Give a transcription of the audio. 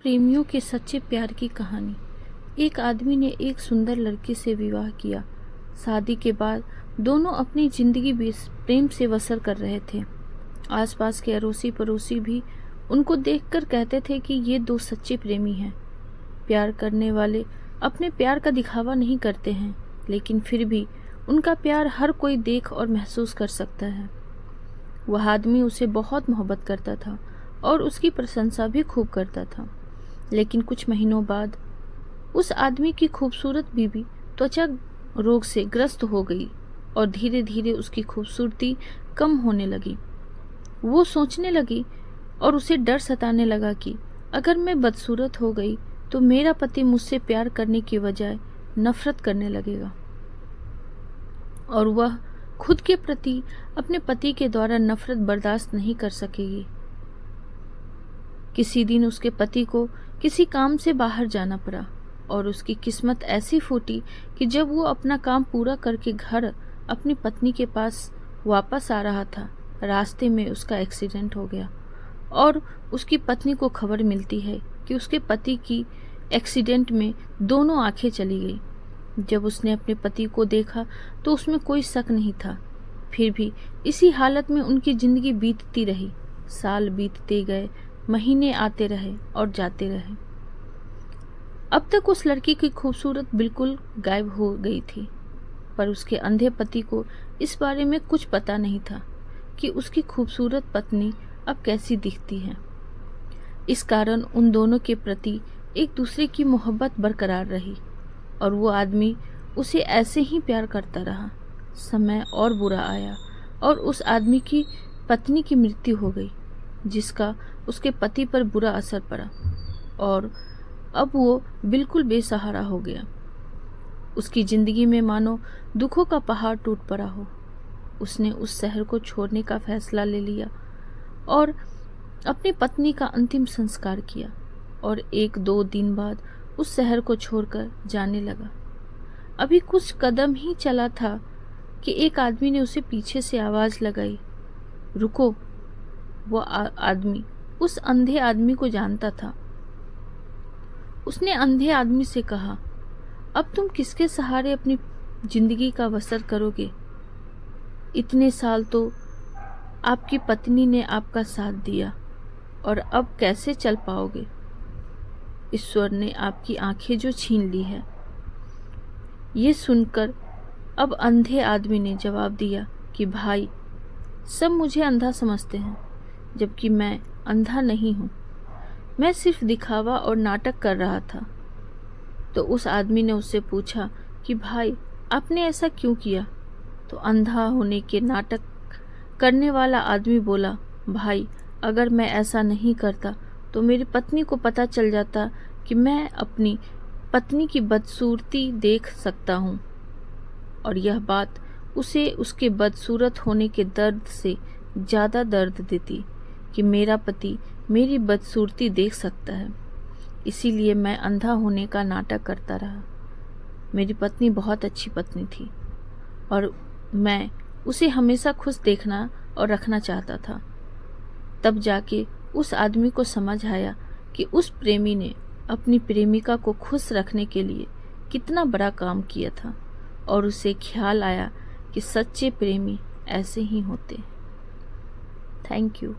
प्रेमियों के सच्चे प्यार की कहानी। एक आदमी ने एक सुंदर लड़की से विवाह किया। शादी के बाद दोनों अपनी जिंदगी प्रेम से बसर कर रहे थे। आसपास के अड़ोसी पड़ोसी भी उनको देखकर कहते थे कि ये दो सच्चे प्रेमी हैं। प्यार करने वाले अपने प्यार का दिखावा नहीं करते हैं, लेकिन फिर भी उनका प्यार हर कोई देख और महसूस कर सकता है। वह आदमी उसे बहुत मोहब्बत करता था और उसकी प्रशंसा भी खूब करता था। लेकिन कुछ महीनों बाद उस आदमी की खूबसूरत बीवी त्वचा रोग से ग्रस्त हो गई और धीरे धीरे उसकी खूबसूरती कम होने लगी। वो सोचने लगी और उसे डर सताने लगा कि अगर मैं बदसूरत हो गई तो मेरा पति मुझसे प्यार करने की बजाय नफरत करने लगेगा और वह खुद के प्रति अपने पति के द्वारा नफरत बर्दाश्त नहीं कर सकेगी। किसी दिन उसके पति को किसी काम से बाहर जाना पड़ा और उसकी किस्मत ऐसी फूटी कि जब वो अपना काम पूरा करके घर अपनी पत्नी के पास वापस आ रहा था, रास्ते में उसका एक्सीडेंट हो गया और उसकी पत्नी को खबर मिलती है कि उसके पति की एक्सीडेंट में दोनों आंखें चली गई। जब उसने अपने पति को देखा तो उसमें कोई शक नहीं था। फिर भी इसी हालत में उनकी जिंदगी बीतती रही। साल बीतते गए, महीने आते रहे और जाते रहे। अब तक उस लड़की की खूबसूरत बिल्कुल गायब हो गई थी, पर उसके अंधे पति को इस बारे में कुछ पता नहीं था कि उसकी खूबसूरत पत्नी अब कैसी दिखती है। इस कारण उन दोनों के प्रति एक दूसरे की मोहब्बत बरकरार रही और वो आदमी उसे ऐसे ही प्यार करता रहा। समय और बुरा आया और उस आदमी की पत्नी की मृत्यु हो गई, जिसका उसके पति पर बुरा असर पड़ा और अब वो बिल्कुल बेसहारा हो गया। उसकी जिंदगी में मानो दुखों का पहाड़ टूट पड़ा हो। उसने उस शहर को छोड़ने का फैसला ले लिया और अपनी पत्नी का अंतिम संस्कार किया और 1-2 दिन बाद उस शहर को छोड़कर जाने लगा। अभी कुछ कदम ही चला था कि एक आदमी ने उसे पीछे से आवाज लगाई, रुको। वो आदमी उस अंधे आदमी को जानता था। उसने अंधे आदमी से कहा, अब तुम किसके सहारे अपनी जिंदगी का बसर करोगे? इतने साल तो आपकी पत्नी ने आपका साथ दिया और अब कैसे चल पाओगे? ईश्वर ने आपकी आंखें जो छीन ली है। ये सुनकर अब अंधे आदमी ने जवाब दिया कि भाई, सब मुझे अंधा समझते हैं, जबकि मैं अंधा नहीं हूँ। मैं सिर्फ दिखावा और नाटक कर रहा था। तो उस आदमी ने उससे पूछा कि भाई, आपने ऐसा क्यों किया? तो अंधा होने के नाटक करने वाला आदमी बोला, भाई, अगर मैं ऐसा नहीं करता तो मेरी पत्नी को पता चल जाता कि मैं अपनी पत्नी की बदसूरती देख सकता हूँ और यह बात उसे उसके बदसूरत होने के दर्द से ज़्यादा दर्द देती कि मेरा पति मेरी बदसूरती देख सकता है। इसीलिए मैं अंधा होने का नाटक करता रहा। मेरी पत्नी बहुत अच्छी पत्नी थी और मैं उसे हमेशा खुश देखना और रखना चाहता था। तब जाके उस आदमी को समझ आया कि उस प्रेमी ने अपनी प्रेमिका को खुश रखने के लिए कितना बड़ा काम किया था और उसे ख्याल आया कि सच्चे प्रेमी ऐसे ही होते। Thank you.